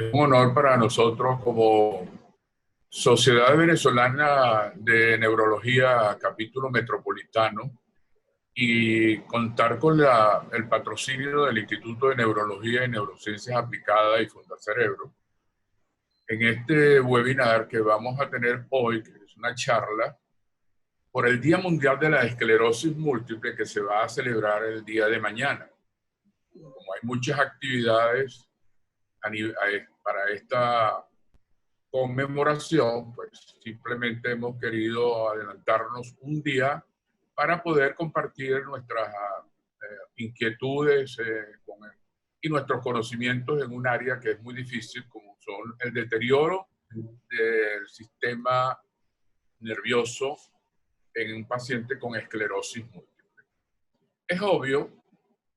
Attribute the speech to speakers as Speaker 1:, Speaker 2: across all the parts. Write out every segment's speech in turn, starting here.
Speaker 1: Es un honor para nosotros como Sociedad Venezolana de Neurología, capítulo metropolitano, y contar con el patrocinio del Instituto de Neurología y Neurociencias Aplicadas y Fundacerebro en este webinar que vamos a tener hoy, que es una charla por el Día Mundial de la Esclerosis Múltiple, que se va a celebrar el día de mañana. Como hay muchas actividades para esta conmemoración, pues simplemente hemos querido adelantarnos un día para poder compartir nuestras inquietudes y nuestros conocimientos en un área que es muy difícil, como son el deterioro del sistema nervioso en un paciente con esclerosis múltiple. Es obvio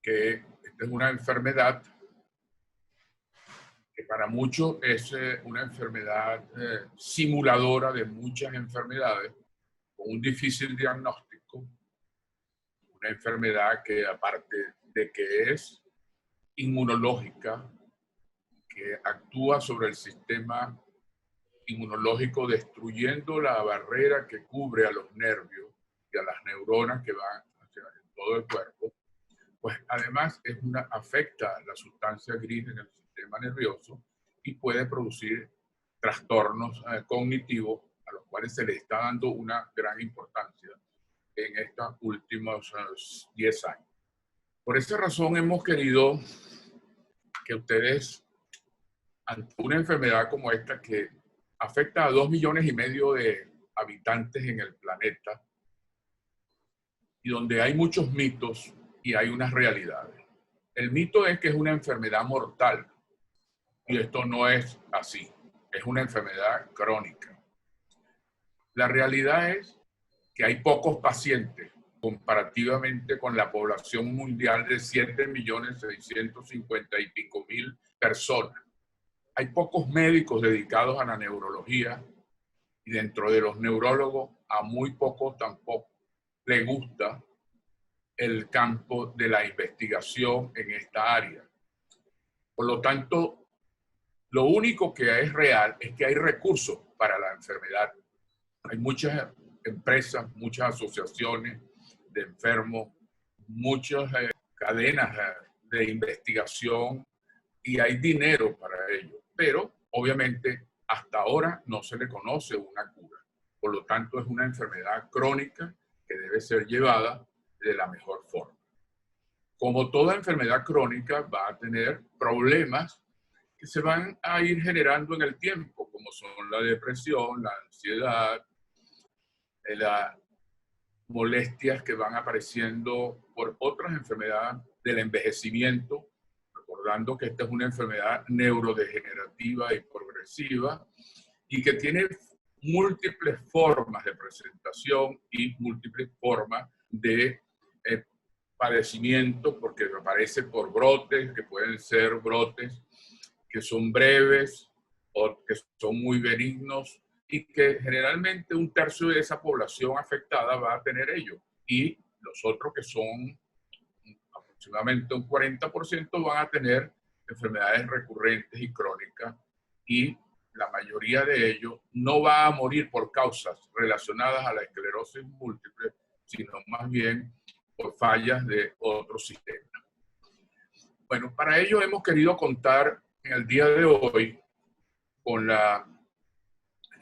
Speaker 1: que esta es una enfermedad que para muchos es una enfermedad simuladora de muchas enfermedades, con un difícil diagnóstico, una enfermedad que aparte de que es inmunológica, que actúa sobre el sistema inmunológico destruyendo la barrera que cubre a los nervios y a las neuronas que van hacia todo el cuerpo, pues además afecta la sustancia gris en el sistema nervioso y puede producir trastornos cognitivos a los cuales se le está dando una gran importancia en estos últimos 10 años. Por esa razón hemos querido que ustedes, ante una enfermedad como esta que afecta a 2,5 millones de habitantes en el planeta y donde hay muchos mitos y hay unas realidades. El mito es que es una enfermedad mortal y esto no es así, es una enfermedad crónica. La realidad es que hay pocos pacientes comparativamente con la población mundial de 7,650,000 y pico personas. Hay pocos médicos dedicados a la neurología y dentro de los neurólogos a muy pocos tampoco le gusta el campo de la investigación en esta área. Por lo tanto, lo único que es real es que hay recursos para la enfermedad. Hay muchas empresas, muchas asociaciones de enfermos, muchas cadenas de investigación y hay dinero para ello. Pero, obviamente, hasta ahora no se le conoce una cura. Por lo tanto, es una enfermedad crónica que debe ser llevada de la mejor forma. Como toda enfermedad crónica, va a tener problemas que se van a ir generando en el tiempo, como son la depresión, la ansiedad, las molestias que van apareciendo por otras enfermedades del envejecimiento, recordando que esta es una enfermedad neurodegenerativa y progresiva y que tiene múltiples formas de presentación y múltiples formas de padecimiento, porque aparece por brotes, que pueden ser brotes que son breves o que son muy benignos y que generalmente 1/3 de esa población afectada va a tener ello y los otros, que son aproximadamente un 40%, van a tener enfermedades recurrentes y crónicas y la mayoría de ellos no va a morir por causas relacionadas a la esclerosis múltiple, sino más bien por fallas de otros sistemas. Bueno, para ello hemos querido contar en el día de hoy con la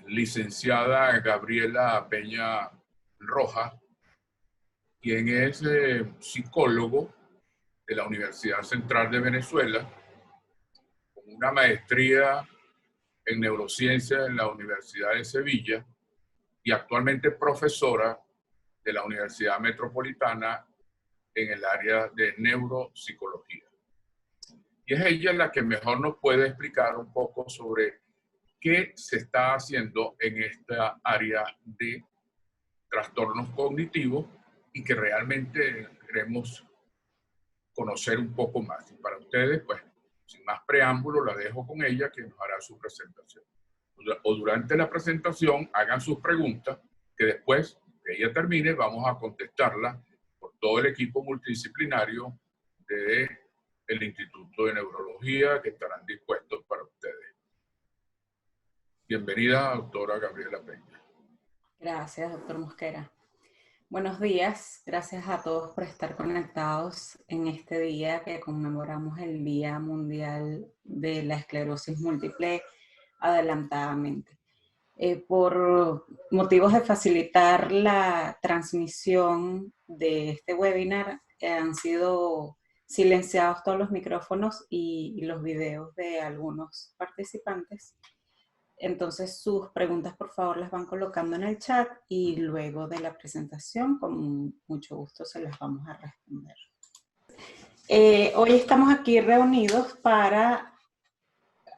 Speaker 1: licenciada Gabriela Peña Rojas, quien es psicólogo de la Universidad Central de Venezuela, con una maestría en neurociencia en la Universidad de Sevilla y actualmente profesora de la Universidad Metropolitana en el área de neuropsicología. Y es ella la que mejor nos puede explicar un poco sobre qué se está haciendo en esta área de trastornos cognitivos y que realmente queremos conocer un poco más. Y para ustedes, pues, sin más preámbulo, la dejo con ella, que nos hará su presentación. O durante la presentación, hagan sus preguntas, que después que ella termine, vamos a contestarlas por todo el equipo multidisciplinario del Instituto de Neurología, que estarán dispuestos para ustedes. Bienvenida, doctora Gabriela Peña.
Speaker 2: Gracias, doctor Mosquera. Buenos días, gracias a todos por estar conectados en este día que conmemoramos el Día Mundial de la Esclerosis Múltiple adelantadamente. Por motivos de facilitar la transmisión de este webinar, han sido silenciados todos los micrófonos y los videos de algunos participantes. Entonces sus preguntas por favor las van colocando en el chat y luego de la presentación con mucho gusto se las vamos a responder. Hoy estamos aquí reunidos para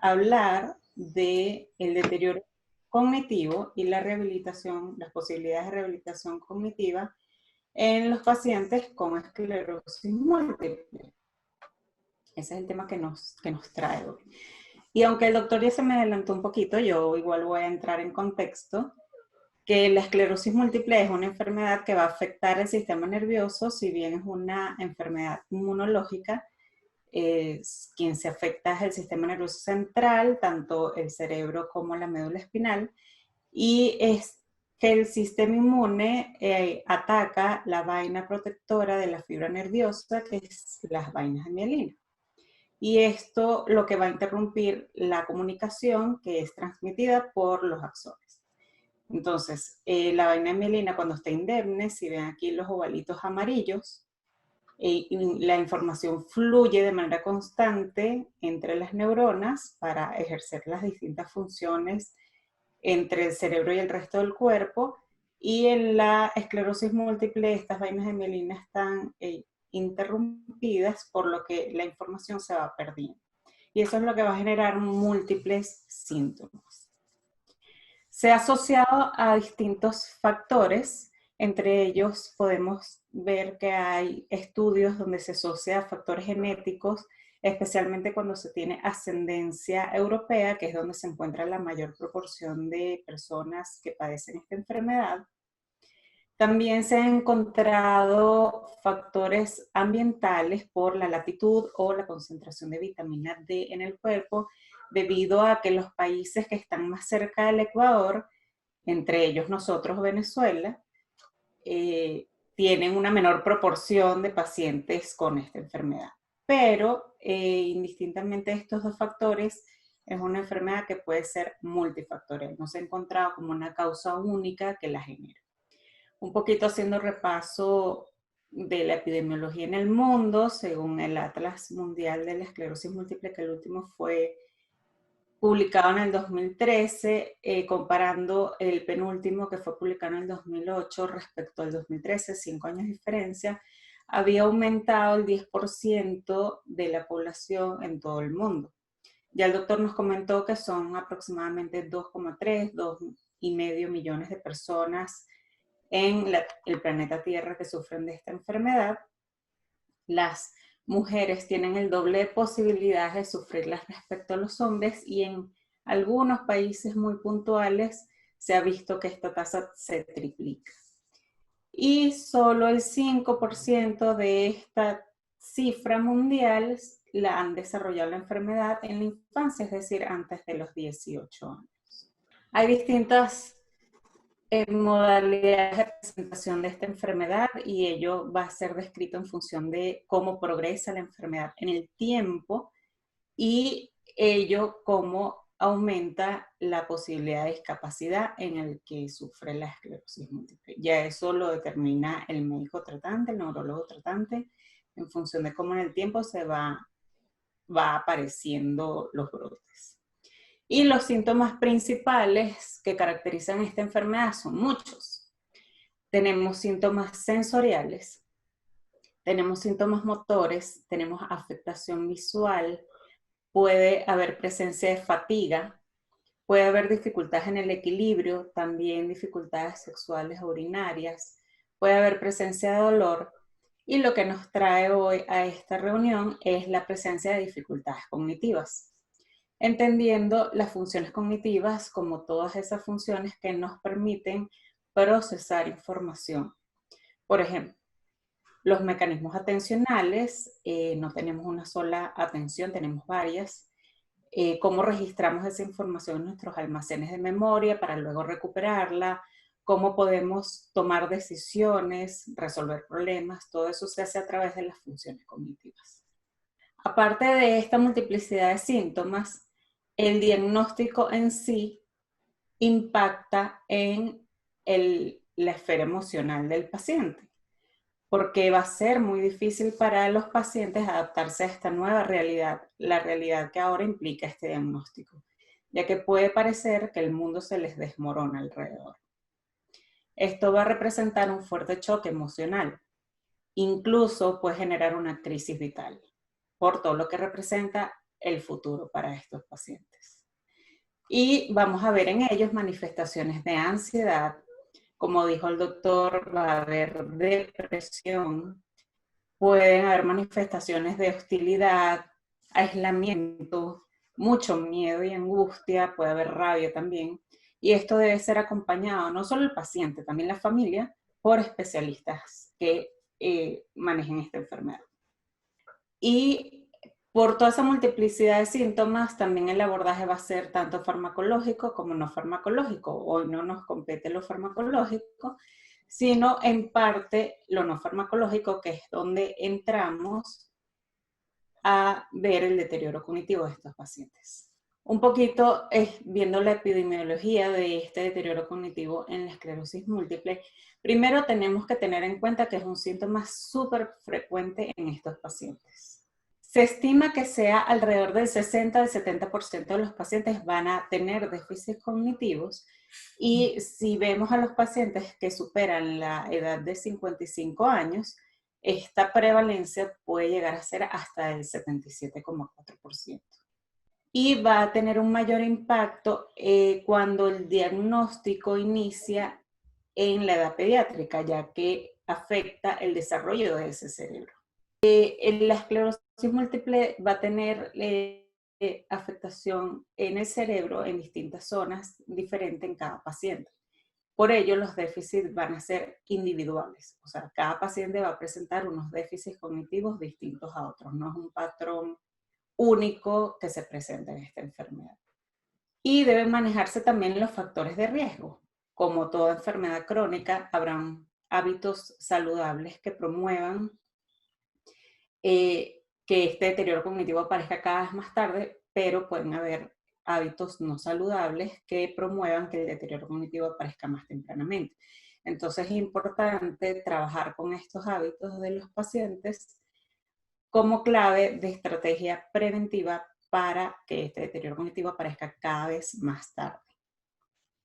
Speaker 2: hablar del deterioro cognitivo y la rehabilitación, las posibilidades de rehabilitación cognitiva en los pacientes con esclerosis múltiple. Ese es el tema que nos trae hoy. Y aunque el doctor ya se me adelantó un poquito, yo igual voy a entrar en contexto, que la esclerosis múltiple es una enfermedad que va a afectar el sistema nervioso, si bien es una enfermedad inmunológica, quien se afecta es el sistema nervioso central, tanto el cerebro como la médula espinal, y es que el sistema inmune ataca la vaina protectora de la fibra nerviosa, que es las vainas de mielina. Y esto lo que va a interrumpir la comunicación que es transmitida por los axones. Entonces, la vaina de mielina cuando está indemne, si ven aquí los ovalitos amarillos, la información fluye de manera constante entre las neuronas para ejercer las distintas funciones entre el cerebro y el resto del cuerpo, y en la esclerosis múltiple estas vainas de mielina están interrumpidas, por lo que la información se va perdiendo. Y eso es lo que va a generar múltiples síntomas. Se ha asociado a distintos factores, entre ellos podemos ver que hay estudios donde se asocia a factores genéticos, especialmente cuando se tiene ascendencia europea, que es donde se encuentra la mayor proporción de personas que padecen esta enfermedad. También se han encontrado factores ambientales por la latitud o la concentración de vitamina D en el cuerpo, debido a que los países que están más cerca del Ecuador, entre ellos nosotros, Venezuela, tienen una menor proporción de pacientes con esta enfermedad. Pero indistintamente de estos dos factores, es una enfermedad que puede ser multifactorial. No se ha encontrado como una causa única que la genere. Un poquito haciendo repaso de la epidemiología en el mundo, según el Atlas Mundial de la Esclerosis Múltiple, que el último fue publicado en el 2013, comparando el penúltimo que fue publicado en el 2008 respecto al 2013, 5 años de diferencia, había aumentado el 10% de la población en todo el mundo. Ya el doctor nos comentó que son aproximadamente 2,3, 2,5 millones de personas en el planeta Tierra que sufren de esta enfermedad. Las mujeres tienen el doble de posibilidades de sufrirlas respecto a los hombres, y en algunos países muy puntuales se ha visto que esta tasa se triplica. Y solo el 5% de esta cifra mundial la han desarrollado la enfermedad en la infancia, es decir, antes de los 18 años. Hay distintas modalidades de presentación de esta enfermedad, y ello va a ser descrito en función de cómo progresa la enfermedad en el tiempo y ello cómo aumenta la posibilidad de discapacidad en el que sufre la esclerosis múltiple. Ya eso lo determina el médico tratante, el neurólogo tratante, en función de cómo en el tiempo se va apareciendo los brotes. Y los síntomas principales que caracterizan esta enfermedad son muchos. Tenemos síntomas sensoriales, tenemos síntomas motores, tenemos afectación visual, puede haber presencia de fatiga, puede haber dificultades en el equilibrio, también dificultades sexuales o urinarias, puede haber presencia de dolor, y lo que nos trae hoy a esta reunión es la presencia de dificultades cognitivas, entendiendo las funciones cognitivas como todas esas funciones que nos permiten procesar información. Por ejemplo, los mecanismos atencionales, no tenemos una sola atención, tenemos varias. cómo registramos esa información en nuestros almacenes de memoria para luego recuperarla, cómo podemos tomar decisiones, resolver problemas, todo eso se hace a través de las funciones cognitivas. Aparte de esta multiplicidad de síntomas, el diagnóstico en sí impacta en la esfera emocional del paciente, porque va a ser muy difícil para los pacientes adaptarse a esta nueva realidad, la realidad que ahora implica este diagnóstico, ya que puede parecer que el mundo se les desmorona alrededor. Esto va a representar un fuerte choque emocional, incluso puede generar una crisis vital, por todo lo que representa el futuro para estos pacientes. Y vamos a ver en ellos manifestaciones de ansiedad. Como dijo el doctor, va a haber depresión, pueden haber manifestaciones de hostilidad, aislamiento, mucho miedo y angustia, puede haber rabia también. Y esto debe ser acompañado, no solo el paciente, también la familia, por especialistas que manejen esta enfermedad. Y por toda esa multiplicidad de síntomas, también el abordaje va a ser tanto farmacológico como no farmacológico. Hoy no nos compete lo farmacológico, sino en parte lo no farmacológico, que es donde entramos a ver el deterioro cognitivo de estos pacientes. Un poquito viendo la epidemiología de este deterioro cognitivo en la esclerosis múltiple, primero tenemos que tener en cuenta que es un síntoma súper frecuente en estos pacientes. Se estima que sea alrededor del 60 al 70% de los pacientes van a tener déficits cognitivos, y si vemos a los pacientes que superan la edad de 55 años, esta prevalencia puede llegar a ser hasta el 77,4%. Y va a tener un mayor impacto cuando el diagnóstico inicia en la edad pediátrica, ya que afecta el desarrollo de ese cerebro. La esclerosis múltiple va a tener afectación en el cerebro en distintas zonas diferentes en cada paciente. Por ello, los déficits van a ser individuales. O sea, cada paciente va a presentar unos déficits cognitivos distintos a otros. No es un patrón único que se presenta en esta enfermedad. Y deben manejarse también los factores de riesgo. Como toda enfermedad crónica, habrán hábitos saludables que promuevan que este deterioro cognitivo aparezca cada vez más tarde, pero pueden haber hábitos no saludables que promuevan que el deterioro cognitivo aparezca más tempranamente. Entonces es importante trabajar con estos hábitos de los pacientes como clave de estrategia preventiva para que este deterioro cognitivo aparezca cada vez más tarde.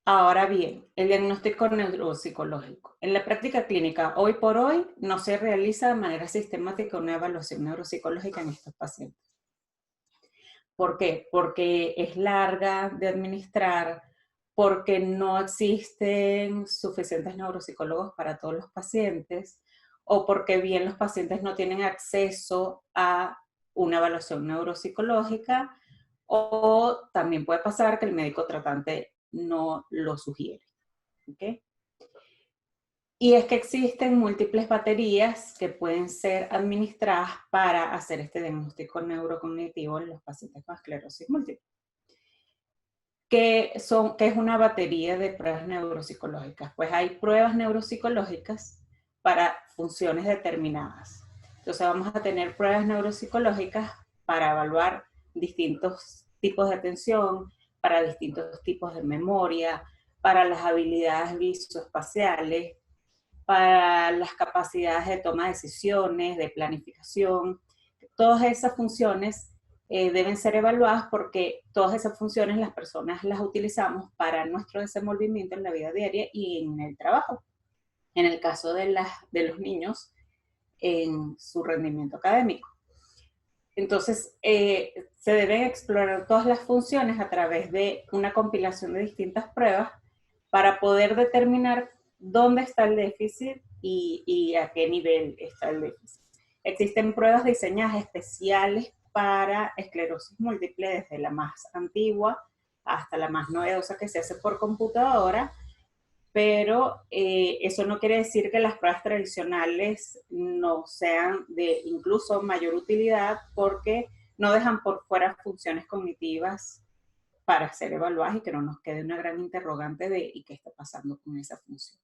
Speaker 2: Ahora bien, el diagnóstico neuropsicológico. En la práctica clínica, hoy por hoy, no se realiza de manera sistemática una evaluación neuropsicológica en estos pacientes. ¿Por qué? Porque es larga de administrar, porque no existen suficientes neuropsicólogos para todos los pacientes, o porque bien los pacientes no tienen acceso a una evaluación neuropsicológica, o también puede pasar que el médico tratante no lo sugiere. ¿Okay? Y es que existen múltiples baterías que pueden ser administradas para hacer este diagnóstico neurocognitivo en los pacientes con esclerosis múltiple. ¿Qué es una batería de pruebas neuropsicológicas? Pues hay pruebas neuropsicológicas para funciones determinadas. Entonces vamos a tener pruebas neuropsicológicas para evaluar distintos tipos de atención, para distintos tipos de memoria, para las habilidades visoespaciales, para las capacidades de toma de decisiones, de planificación. Todas esas funciones deben ser evaluadas porque todas esas funciones las personas las utilizamos para nuestro desenvolvimiento en la vida diaria y en el trabajo. En el caso de los niños, en su rendimiento académico. Entonces, se deben explorar todas las funciones a través de una compilación de distintas pruebas para poder determinar dónde está el déficit y a qué nivel está el déficit. Existen pruebas diseñadas especiales para esclerosis múltiple, desde la más antigua hasta la más novedosa que se hace por computadora, pero eso no quiere decir que las pruebas tradicionales no sean de incluso mayor utilidad, porque no dejan por fuera funciones cognitivas para ser evaluadas y que no nos quede una gran interrogante de ¿y qué está pasando con esa función?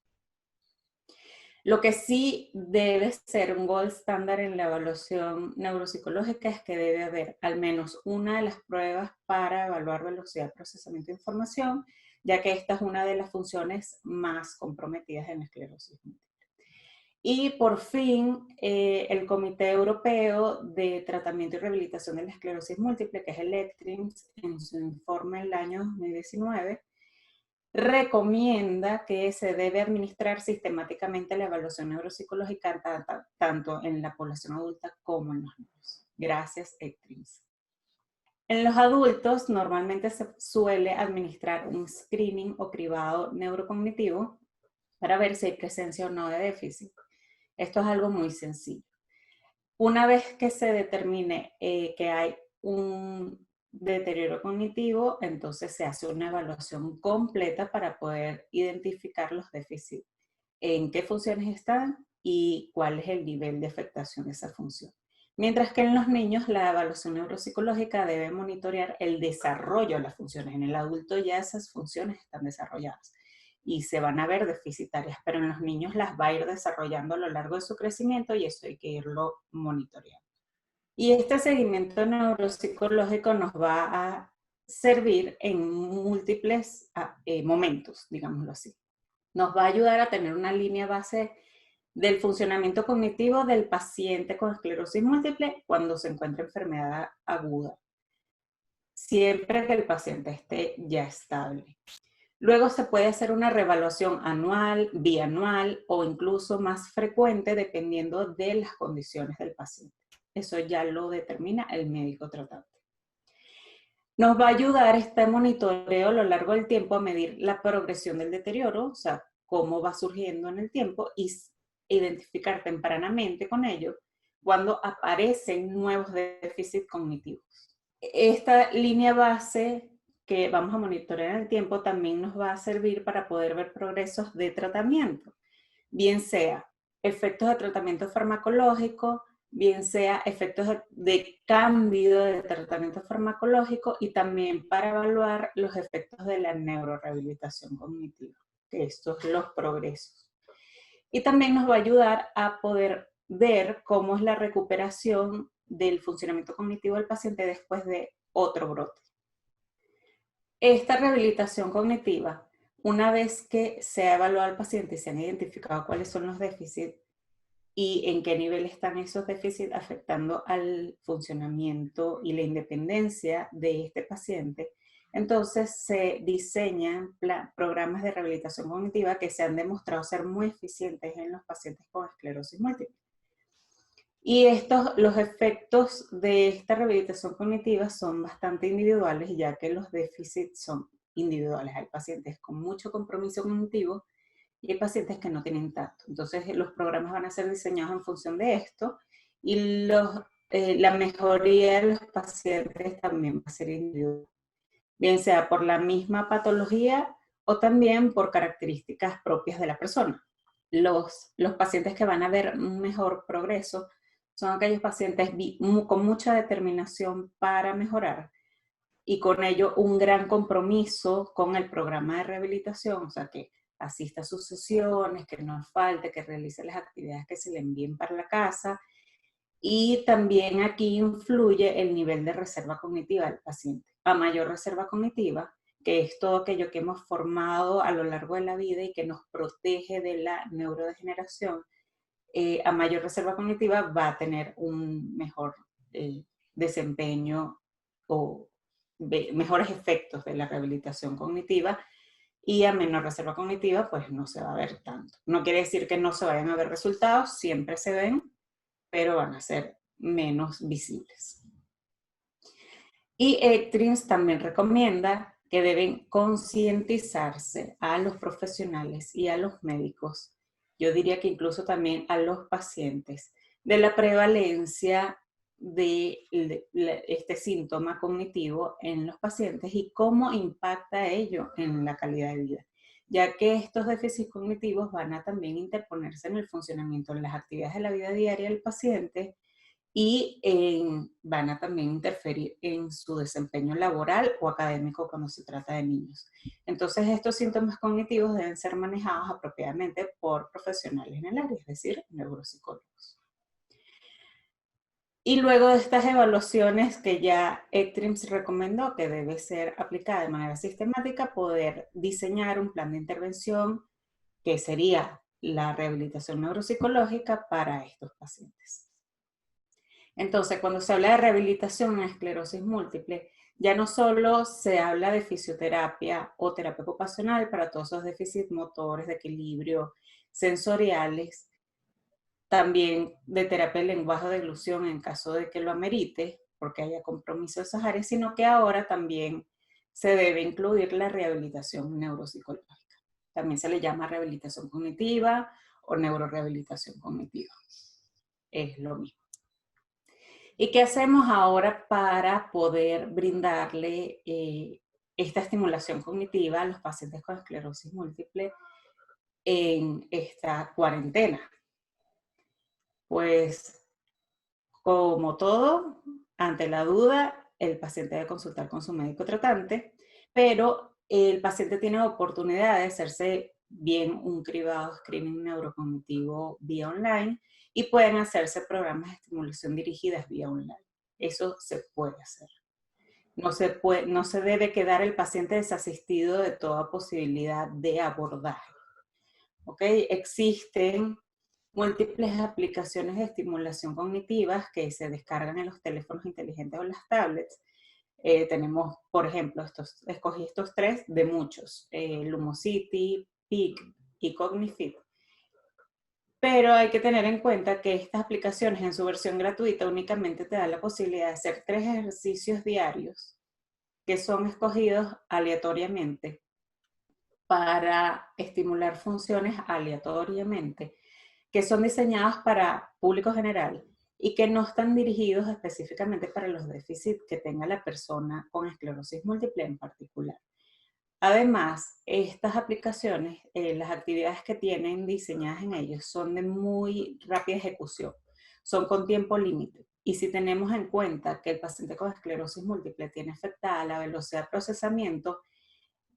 Speaker 2: Lo que sí debe ser un gold estándar en la evaluación neuropsicológica es que debe haber al menos una de las pruebas para evaluar velocidad de procesamiento de información, ya que esta es una de las funciones más comprometidas en la esclerosis múltiple. Y por fin, el Comité Europeo de Tratamiento y Rehabilitación de la Esclerosis Múltiple, que es el ECTRIMS, en su informe del año 2019, recomienda que se debe administrar sistemáticamente la evaluación neuropsicológica tanto en la población adulta como en los niños. Gracias, ECTRIMS. En los adultos normalmente se suele administrar un screening o cribado neurocognitivo para ver si hay presencia o no de déficit. Esto es algo muy sencillo. Una vez que se determine que hay un deterioro cognitivo, entonces se hace una evaluación completa para poder identificar los déficits, en qué funciones están y cuál es el nivel de afectación de esa función. Mientras que en los niños la evaluación neuropsicológica debe monitorear el desarrollo de las funciones. En el adulto ya esas funciones están desarrolladas y se van a ver deficitarias, pero en los niños las va a ir desarrollando a lo largo de su crecimiento y eso hay que irlo monitoreando. Y este seguimiento neuropsicológico nos va a servir en múltiples momentos, digámoslo así. Nos va a ayudar a tener una línea base del funcionamiento cognitivo del paciente con esclerosis múltiple cuando se encuentra enfermedad aguda, siempre que el paciente esté ya estable. Luego se puede hacer una reevaluación anual, bianual o incluso más frecuente dependiendo de las condiciones del paciente. Eso ya lo determina el médico tratante. Nos va a ayudar este monitoreo a lo largo del tiempo a medir la progresión del deterioro, o sea, cómo va surgiendo en el tiempo y identificar tempranamente con ello cuando aparecen nuevos déficits cognitivos. Esta línea base que vamos a monitorear en el tiempo también nos va a servir para poder ver progresos de tratamiento, bien sea efectos de tratamiento farmacológico, bien sea efectos de cambio de tratamiento farmacológico y también para evaluar los efectos de la neurorehabilitación cognitiva, que estos son los progresos. Y también nos va a ayudar a poder ver cómo es la recuperación del funcionamiento cognitivo del paciente después de otro brote. Esta rehabilitación cognitiva, una vez que se ha evaluado al paciente y se han identificado cuáles son los déficits y en qué nivel están esos déficits afectando al funcionamiento y la independencia de este paciente, entonces se diseñan programas de rehabilitación cognitiva que se han demostrado ser muy eficientes en los pacientes con esclerosis múltiple. Y los efectos de esta rehabilitación cognitiva son bastante individuales, ya que los déficits son individuales. Hay pacientes con mucho compromiso cognitivo y hay pacientes que no tienen tanto. Entonces, los programas van a ser diseñados en función de esto y la mejoría de los pacientes también va a ser individual, bien sea por la misma patología o también por características propias de la persona. Los pacientes que van a ver un mejor progreso son aquellos pacientes con mucha determinación para mejorar y con ello un gran compromiso con el programa de rehabilitación, o sea, que asista a sus sesiones, que no falte, que realice las actividades que se le envíen para la casa. Y también aquí influye el nivel de reserva cognitiva del paciente. A mayor reserva cognitiva, que es todo aquello que hemos formado a lo largo de la vida y que nos protege de la neurodegeneración, a mayor reserva cognitiva va a tener un mejor desempeño o mejores efectos de la rehabilitación cognitiva, y a menor reserva cognitiva pues no se va a ver tanto. No quiere decir que no se vayan a ver resultados, siempre se ven, pero van a ser menos visibles. Y ECTRIMS también recomienda que deben concientizarse a los profesionales y a los médicos, yo diría que incluso también a los pacientes, de la prevalencia de este síntoma cognitivo en los pacientes y cómo impacta ello en la calidad de vida, ya que estos déficits cognitivos van a también interponerse en el funcionamiento, en las actividades de la vida diaria del paciente y van a también interferir en su desempeño laboral o académico cuando se trata de niños. Entonces, estos síntomas cognitivos deben ser manejados apropiadamente por profesionales en el área, es decir, neuropsicólogos. Y luego de estas evaluaciones que ya ECTRIMS recomendó que debe ser aplicada de manera sistemática, poder diseñar un plan de intervención que sería la rehabilitación neuropsicológica para estos pacientes. Entonces, cuando se habla de rehabilitación en esclerosis múltiple, ya no solo se habla de fisioterapia o terapia ocupacional para todos esos déficits motores, de equilibrio, sensoriales, también de terapia de lenguaje de deglución en caso de que lo amerite, porque haya compromiso de esas áreas, sino que ahora también se debe incluir la rehabilitación neuropsicológica. También se le llama rehabilitación cognitiva o neurorehabilitación cognitiva. Es lo mismo. ¿Y qué hacemos ahora para poder brindarle esta estimulación cognitiva a los pacientes con esclerosis múltiple en esta cuarentena? Pues, como todo, ante la duda, el paciente debe consultar con su médico tratante, pero el paciente tiene oportunidad de hacerse bien un cribado screening neurocognitivo vía online y pueden hacerse programas de estimulación dirigidas vía online. Eso se puede hacer. No se debe quedar el paciente desasistido de toda posibilidad de abordaje. ¿Ok? Existen múltiples aplicaciones de estimulación cognitivas que se descargan en los teléfonos inteligentes o las tablets. Tenemos, por ejemplo, escogí estos tres de muchos, Lumosity, Peak y Cognifit. Pero hay que tener en cuenta que estas aplicaciones en su versión gratuita únicamente te dan la posibilidad de hacer 3 ejercicios diarios que son escogidos aleatoriamente para estimular funciones aleatoriamente, que son diseñados para público general y que no están dirigidos específicamente para los déficits que tenga la persona con esclerosis múltiple en particular. Además, estas aplicaciones, las actividades que tienen diseñadas en ellos son de muy rápida ejecución, son con tiempo límite. Y si tenemos en cuenta que el paciente con esclerosis múltiple tiene afectada la velocidad de procesamiento,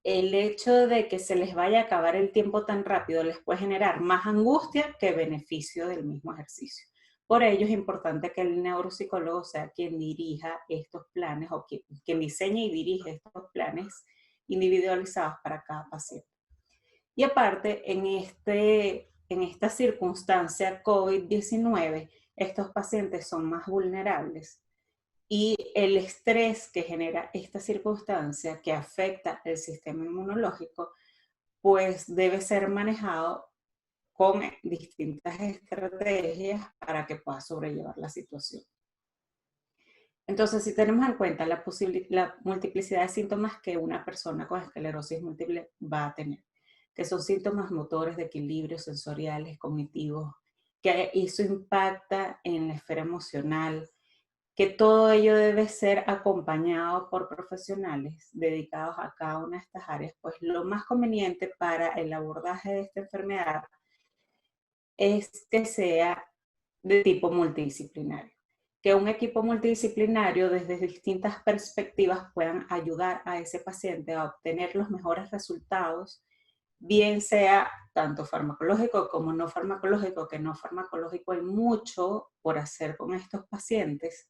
Speaker 2: el hecho de que se les vaya a acabar el tiempo tan rápido les puede generar más angustia que beneficio del mismo ejercicio. Por ello es importante que el neuropsicólogo sea quien dirija estos planes o quien diseñe y dirige estos planes individualizados para cada paciente. Y aparte, en esta circunstancia COVID-19, estos pacientes son más vulnerables y el estrés que genera esta circunstancia que afecta el sistema inmunológico, pues debe ser manejado con distintas estrategias para que pueda sobrellevar la situación. Entonces, si tenemos en cuenta la multiplicidad de síntomas que una persona con esclerosis múltiple va a tener, que son síntomas motores de equilibrio, sensoriales, cognitivos, que eso impacta en la esfera emocional, que todo ello debe ser acompañado por profesionales dedicados a cada una de estas áreas, pues lo más conveniente para el abordaje de esta enfermedad es que sea de tipo multidisciplinario. Que un equipo multidisciplinario desde distintas perspectivas puedan ayudar a ese paciente a obtener los mejores resultados, bien sea tanto farmacológico como no farmacológico, que no farmacológico hay mucho por hacer con estos pacientes,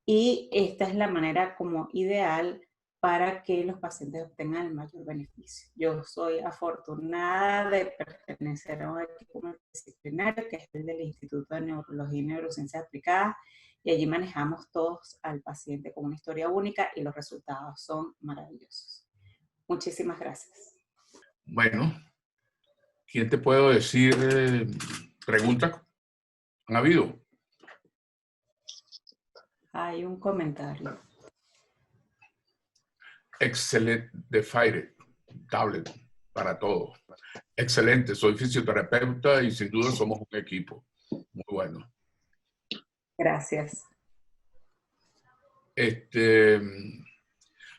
Speaker 2: y esta es la manera como ideal para que los pacientes obtengan el mayor beneficio. Yo soy afortunada de pertenecer a un equipo multidisciplinario que es el del Instituto de Neurología y Neurociencias Aplicadas, y allí manejamos todos al paciente con una historia única y los resultados son maravillosos. Muchísimas gracias.
Speaker 1: Bueno, ¿quién te puedo decir? ¿Preguntas? ¿Han habido?
Speaker 2: Hay un comentario.
Speaker 1: Excelente, de Fire, tablet, para todos. Excelente, soy fisioterapeuta y sin duda somos un equipo. Muy bueno.
Speaker 2: Gracias.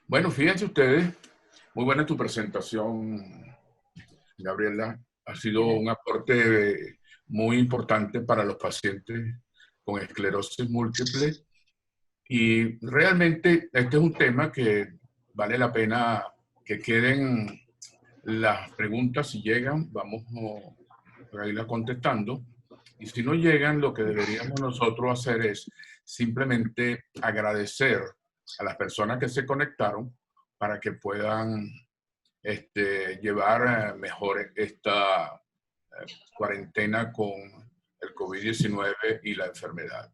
Speaker 1: Bueno, fíjense ustedes, muy buena tu presentación, Gabriela. Ha sido un aporte muy importante para los pacientes con esclerosis múltiple. Y realmente este es un tema que vale la pena que queden las preguntas. Si llegan, vamos a irlas contestando. Y si no llegan, lo que deberíamos nosotros hacer es simplemente agradecer a las personas que se conectaron para que puedan llevar mejor esta cuarentena con el COVID-19 y la enfermedad.